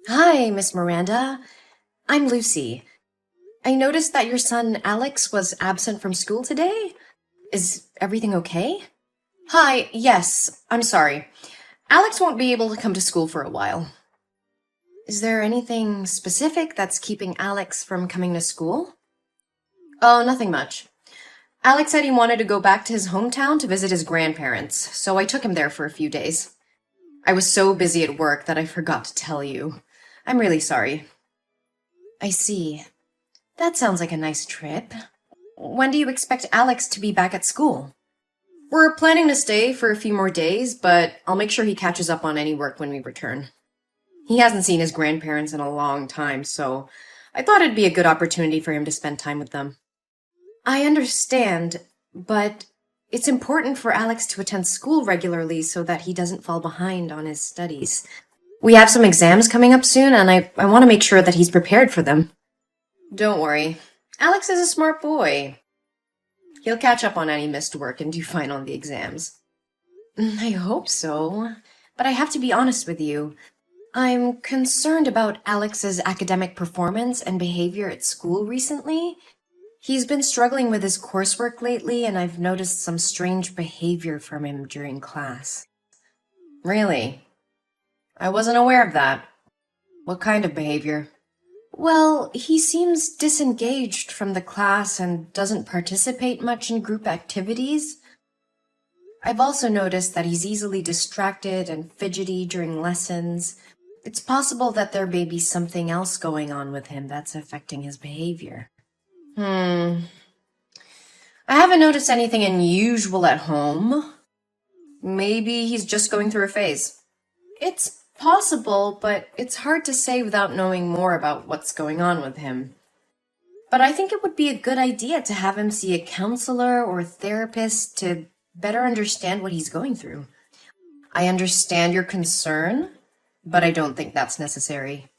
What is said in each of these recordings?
Hi, Miss Miranda. I'm Lucy. I noticed that your son Alex was absent from school today. Is everything okay? Hi, yes, I'm sorry. Alex won't be able to come to school for a while. Is there anything specific that's keeping Alex from coming to school? Oh, nothing much. Alex said he wanted to go back to his hometown to visit his grandparents, so I took him there for a few days. I was so busy at work that I forgot to tell you. I'm really sorry. I see. That sounds like a nice trip. When do you expect Alex to be back at school? We're planning to stay for a few more days, but I'll make sure he catches up on any work when we return. He hasn't seen his grandparents in a long time, so I thought it'd be a good opportunity for him to spend time with them. I understand, but it's important for Alex to attend school regularly so that he doesn't fall behind on his studies. We have some exams coming up soon, and I want to make sure that he's prepared for them. Don't worry. Alex is a smart boy. He'll catch up on any missed work and do fine on the exams. I hope so. But I have to be honest with you. I'm concerned about Alex's academic performance and behavior at school recently. He's been struggling with his coursework lately, and I've noticed some strange behavior from him during class. Really? I wasn't aware of that. What kind of behavior? Well, he seems disengaged from the class and doesn't participate much in group activities. I've also noticed that he's easily distracted and fidgety during lessons. It's possible that there may be something else going on with him that's affecting his behavior. I haven't noticed anything unusual at home. Maybe he's just going through a phase. It's possible, but it's hard to say without knowing more about what's going on with him. But I think it would be a good idea to have him see a counselor or therapist to better understand what he's going through. I understand your concern, but I don't think that's necessary.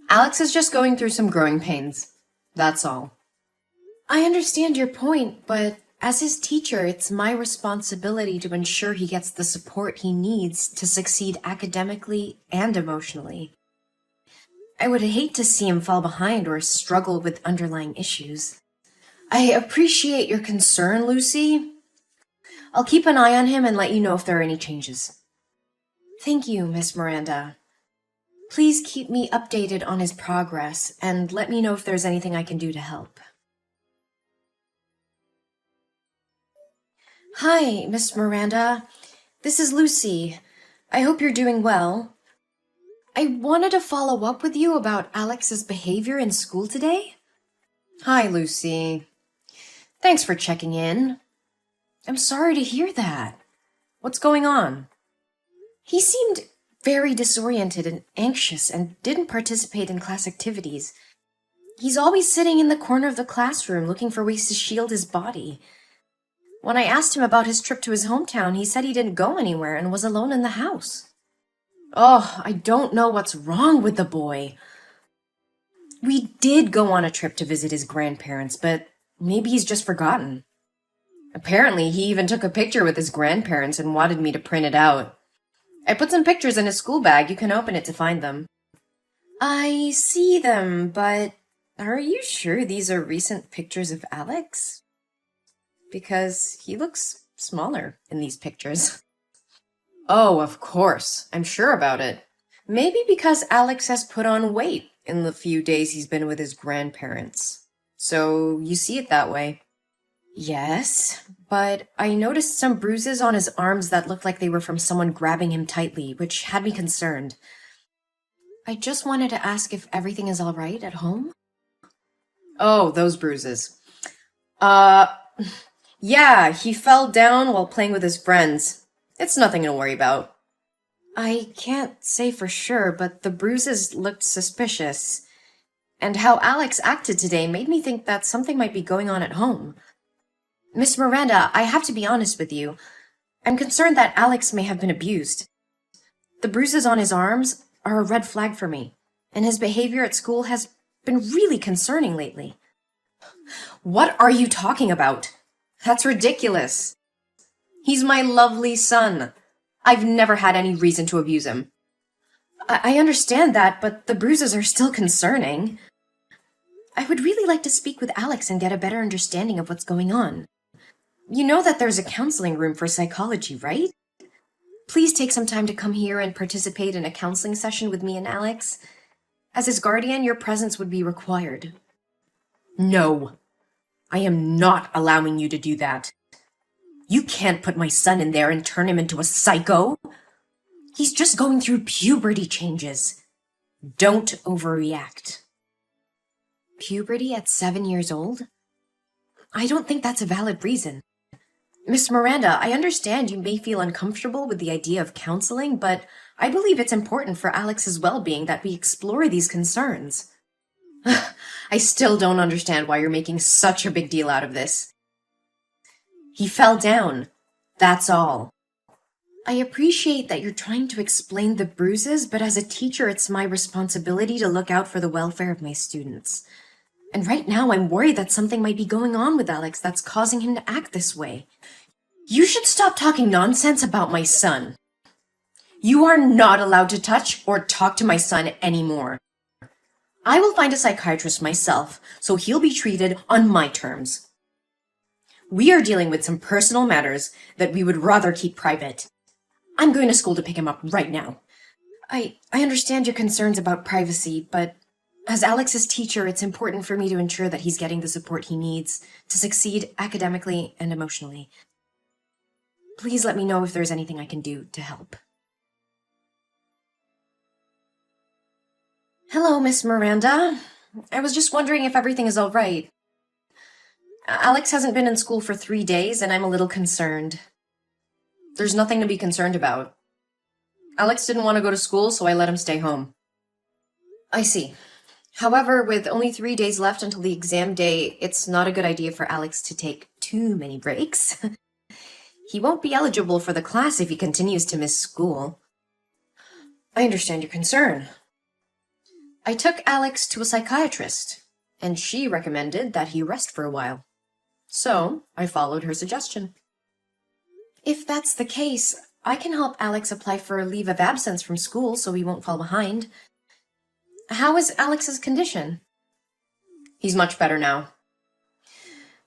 Alex is just going through some growing pains. That's all. I understand your point, but as his teacher, it's my responsibility to ensure he gets the support he needs to succeed academically and emotionally. I would hate to see him fall behind or struggle with underlying issues. I appreciate your concern, Lucy. I'll keep an eye on him and let you know if there are any changes. Thank you, Miss Miranda. Please keep me updated on his progress and let me know if there's anything I can do to help. Hi, Miss Miranda. This is Lucy. I hope you're doing well. I wanted to follow up with you about Alex's behavior in school today. Hi, Lucy. Thanks for checking in. I'm sorry to hear that. What's going on? He seemed very disoriented and anxious and didn't participate in class activities. He's always sitting in the corner of the classroom looking for ways to shield his body. When I asked him about his trip to his hometown, he said he didn't go anywhere and was alone in the house. Oh, I don't know what's wrong with the boy. We did go on a trip to visit his grandparents, but maybe he's just forgotten. Apparently, he even took a picture with his grandparents and wanted me to print it out. I put some pictures in his school bag. You can open it to find them. I see them, but are you sure these are recent pictures of Alex? Because he looks smaller in these pictures. Oh, of course. I'm sure about it. Maybe because Alex has put on weight in the few days he's been with his grandparents. So you see it that way. Yes, but I noticed some bruises on his arms that looked like they were from someone grabbing him tightly, which had me concerned. I just wanted to ask if everything is all right at home. Oh, those bruises. Yeah, he fell down while playing with his friends. It's nothing to worry about. I can't say for sure, but the bruises looked suspicious. And how Alex acted today made me think that something might be going on at home. Miss Miranda, I have to be honest with you. I'm concerned that Alex may have been abused. The bruises on his arms are a red flag for me, and his behavior at school has been really concerning lately. What are you talking about? That's ridiculous. He's my lovely son. I've never had any reason to abuse him. I understand that, but the bruises are still concerning. I would really like to speak with Alex and get a better understanding of what's going on. You know that there's a counseling room for psychology, right? Please take some time to come here and participate in a counseling session with me and Alex. As his guardian, your presence would be required. No, I am not allowing you to do that. You can't put my son in there and turn him into a psycho. He's just going through puberty changes. Don't overreact. Puberty at 7 years old? I don't think that's a valid reason. Miss Miranda, I understand you may feel uncomfortable with the idea of counseling, but I believe it's important for Alex's well-being that we explore these concerns. I still don't understand why you're making such a big deal out of this. He fell down. That's all. I appreciate that you're trying to explain the bruises, but as a teacher, it's my responsibility to look out for the welfare of my students. And right now, I'm worried that something might be going on with Alex that's causing him to act this way. You should stop talking nonsense about my son. You are not allowed to touch or talk to my son anymore. I will find a psychiatrist myself, so he'll be treated on my terms. We are dealing with some personal matters that we would rather keep private. I'm going to school to pick him up right now. I understand your concerns about privacy, but as Alex's teacher, it's important for me to ensure that he's getting the support he needs to succeed academically and emotionally. Please let me know if there's anything I can do to help. Hello, Miss Miranda. I was just wondering if everything is all right. Alex hasn't been in school for 3 days, and I'm a little concerned. There's nothing to be concerned about. Alex didn't want to go to school, so I let him stay home. I see. However, with only 3 days left until the exam day, it's not a good idea for Alex to take too many breaks. He won't be eligible for the class if he continues to miss school. I understand your concern. I took Alex to a psychiatrist, and she recommended that he rest for a while. So, I followed her suggestion. If that's the case, I can help Alex apply for a leave of absence from school so he won't fall behind. How is Alex's condition? He's much better now.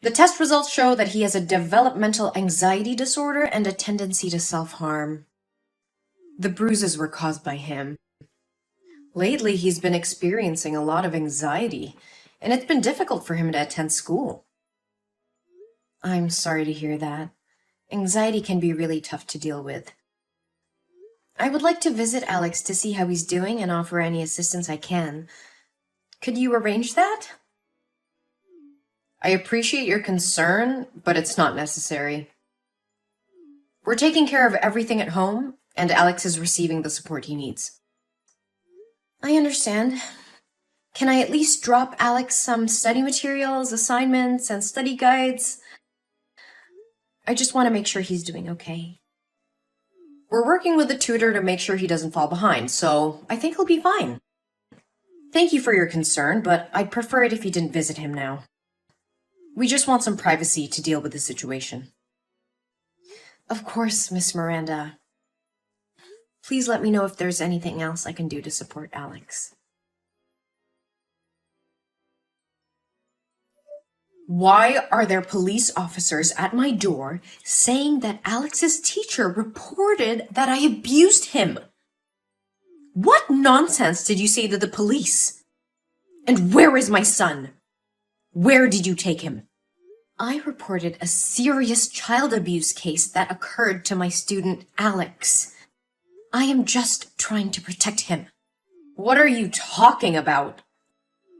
The test results show that he has a developmental anxiety disorder and a tendency to self-harm. The bruises were caused by him. Lately, he's been experiencing a lot of anxiety, and it's been difficult for him to attend school. I'm sorry to hear that. Anxiety can be really tough to deal with. I would like to visit Alex to see how he's doing and offer any assistance I can. Could you arrange that? I appreciate your concern, but it's not necessary. We're taking care of everything at home, and Alex is receiving the support he needs. I understand. Can I at least drop Alex some study materials, assignments, and study guides? I just want to make sure he's doing okay. We're working with the tutor to make sure he doesn't fall behind, so I think he'll be fine. Thank you for your concern, but I'd prefer it if you didn't visit him now. We just want some privacy to deal with the situation. Of course, Miss Miranda. Please let me know if there's anything else I can do to support Alex. Why are there police officers at my door saying that Alex's teacher reported that I abused him? What nonsense did you say to the police? And where is my son? Where did you take him? I reported a serious child abuse case that occurred to my student Alex. I am just trying to protect him. What are you talking about?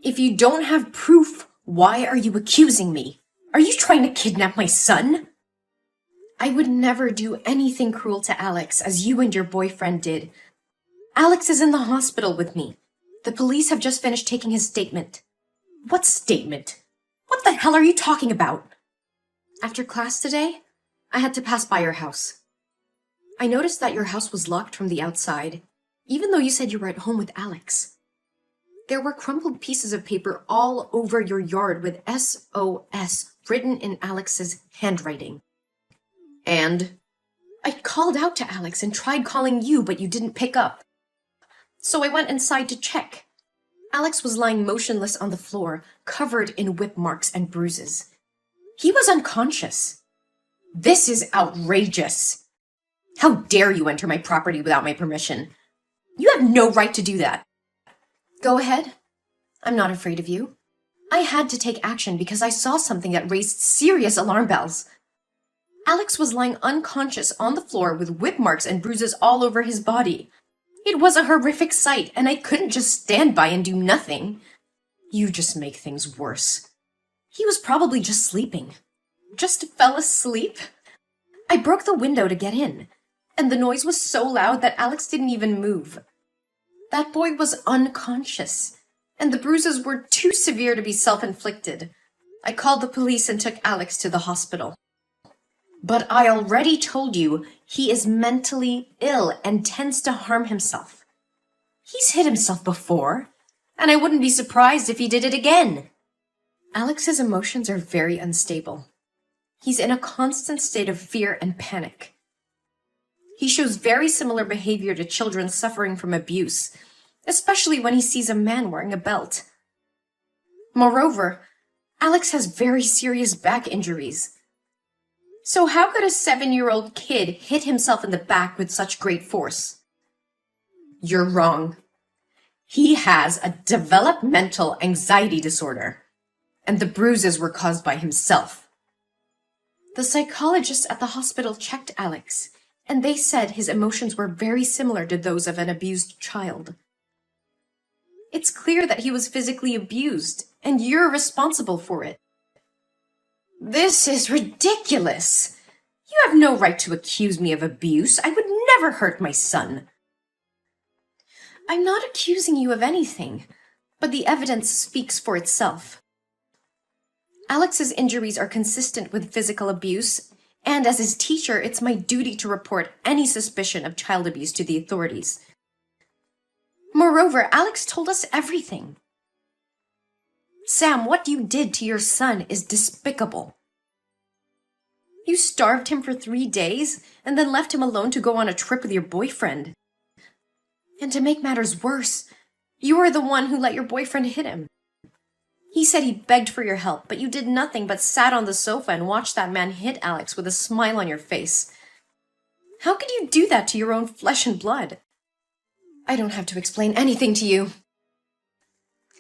If you don't have proof, why are you accusing me? Are you trying to kidnap my son? I would never do anything cruel to Alex as you and your boyfriend did. Alex is in the hospital with me. The police have just finished taking his statement. What statement? What the hell are you talking about? After class today, I had to pass by your house. I noticed that your house was locked from the outside, even though you said you were at home with Alex. There were crumpled pieces of paper all over your yard with SOS written in Alex's handwriting. And I called out to Alex and tried calling you, but you didn't pick up. So I went inside to check. Alex was lying motionless on the floor, covered in whip marks and bruises. He was unconscious. This is outrageous. How dare you enter my property without my permission? You have no right to do that. Go ahead. I'm not afraid of you. I had to take action because I saw something that raised serious alarm bells. Alex was lying unconscious on the floor with whip marks and bruises all over his body. It was a horrific sight, and I couldn't just stand by and do nothing. You just make things worse. He was probably just sleeping. Just fell asleep? I broke the window to get in, and the noise was so loud that Alex didn't even move. That boy was unconscious, and the bruises were too severe to be self-inflicted. I called the police and took Alex to the hospital. But I already told you he is mentally ill and tends to harm himself. He's hit himself before, and I wouldn't be surprised if he did it again. Alex's emotions are very unstable. He's in a constant state of fear and panic. He shows very similar behavior to children suffering from abuse, especially when he sees a man wearing a belt. Moreover, Alex has very serious back injuries. So how could a 7-year-old kid hit himself in the back with such great force? You're wrong. He has a developmental anxiety disorder, and the bruises were caused by himself. The psychologists at the hospital checked Alex, and they said his emotions were very similar to those of an abused child. It's clear that he was physically abused, and you're responsible for it. This is ridiculous. You have no right to accuse me of abuse. I would never hurt my son. I'm not accusing you of anything, but the evidence speaks for itself. Alex's injuries are consistent with physical abuse, and as his teacher, it's my duty to report any suspicion of child abuse to the authorities. Moreover, Alex told us everything. Sam, what you did to your son is despicable. You starved him for 3 days and then left him alone to go on a trip with your boyfriend. And to make matters worse, you are the one who let your boyfriend hit him. He said he begged for your help, but you did nothing but sat on the sofa and watched that man hit Alex with a smile on your face. How could you do that to your own flesh and blood? I don't have to explain anything to you.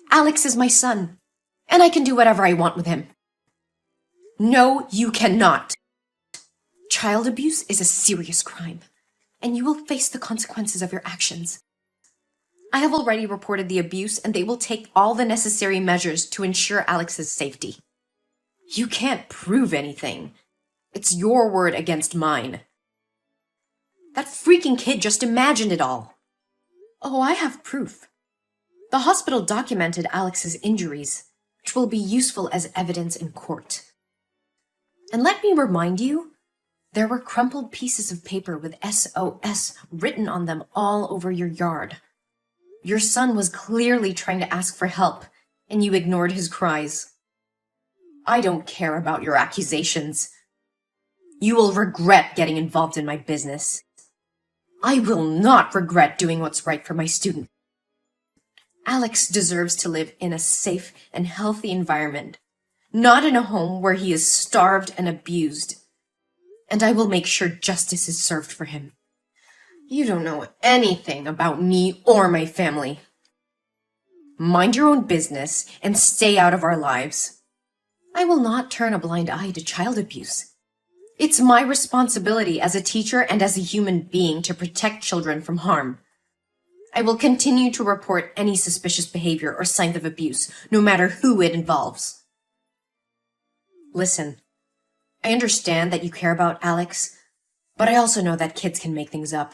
Alex is my son, and I can do whatever I want with him. No, you cannot. Child abuse is a serious crime, and you will face the consequences of your actions. I have already reported the abuse, and they will take all the necessary measures to ensure Alex's safety. You can't prove anything. It's your word against mine. That freaking kid just imagined it all. Oh, I have proof. The hospital documented Alex's injuries, which will be useful as evidence in court. And let me remind you, there were crumpled pieces of paper with SOS written on them all over your yard. Your son was clearly trying to ask for help, and you ignored his cries. I don't care about your accusations. You will regret getting involved in my business. I will not regret doing what's right for my student. Alex deserves to live in a safe and healthy environment, not in a home where he is starved and abused. And I will make sure justice is served for him. You don't know anything about me or my family. Mind your own business and stay out of our lives. I will not turn a blind eye to child abuse. It's my responsibility as a teacher and as a human being to protect children from harm. I will continue to report any suspicious behavior or signs of abuse, no matter who it involves. Listen, I understand that you care about Alex, but I also know that kids can make things up.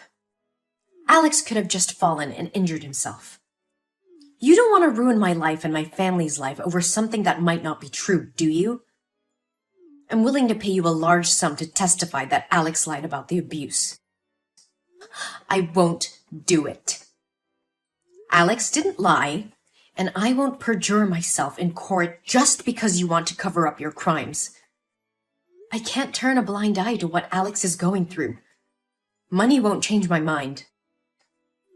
Alex could have just fallen and injured himself. You don't want to ruin my life and my family's life over something that might not be true, do you? I'm willing to pay you a large sum to testify that Alex lied about the abuse. I won't do it. Alex didn't lie, and I won't perjure myself in court just because you want to cover up your crimes. I can't turn a blind eye to what Alex is going through. Money won't change my mind.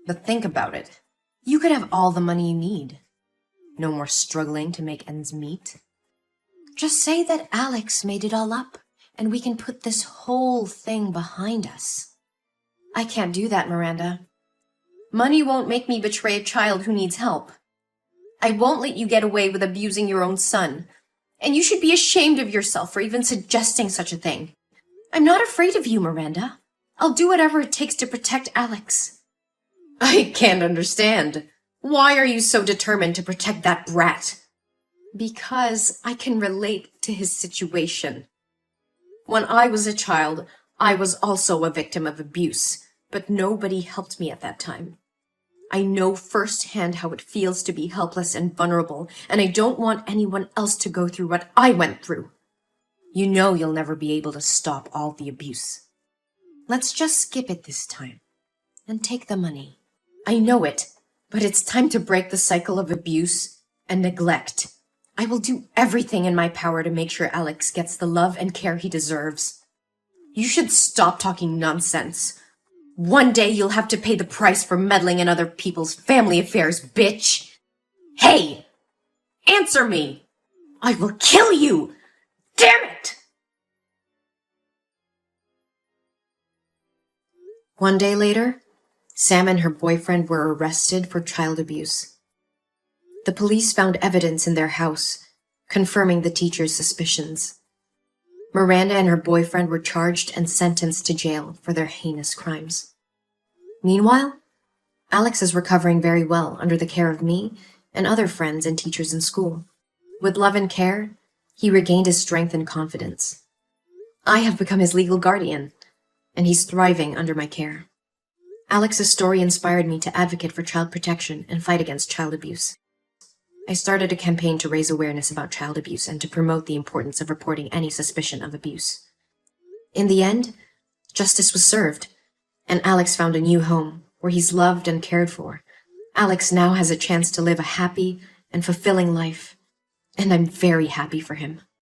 But think about it. You could have all the money you need. No more struggling to make ends meet. Just say that Alex made it all up, and we can put this whole thing behind us. I can't do that, Miranda. Money won't make me betray a child who needs help. I won't let you get away with abusing your own son, and you should be ashamed of yourself for even suggesting such a thing. I'm not afraid of you, Miranda. I'll do whatever it takes to protect Alex. I can't understand. Why are you so determined to protect that brat? Because I can relate to his situation. When I was a child, I was also a victim of abuse, but nobody helped me at that time. I know firsthand how it feels to be helpless and vulnerable, and I don't want anyone else to go through what I went through. You know you'll never be able to stop all the abuse. Let's just skip it this time and take the money. I know it, but it's time to break the cycle of abuse and neglect. I will do everything in my power to make sure Alex gets the love and care he deserves. You should stop talking nonsense. One day you'll have to pay the price for meddling in other people's family affairs, bitch. Hey! Answer me! I will kill you! Damn it! One day later, Sam and her boyfriend were arrested for child abuse. The police found evidence in their house, confirming the teacher's suspicions. Miranda and her boyfriend were charged and sentenced to jail for their heinous crimes. Meanwhile, Alex is recovering very well under the care of me and other friends and teachers in school. With love and care, he regained his strength and confidence. I have become his legal guardian, and he's thriving under my care. Alex's story inspired me to advocate for child protection and fight against child abuse. I started a campaign to raise awareness about child abuse and to promote the importance of reporting any suspicion of abuse. In the end, justice was served, and Alex found a new home where he's loved and cared for. Alex now has a chance to live a happy and fulfilling life, and I'm very happy for him.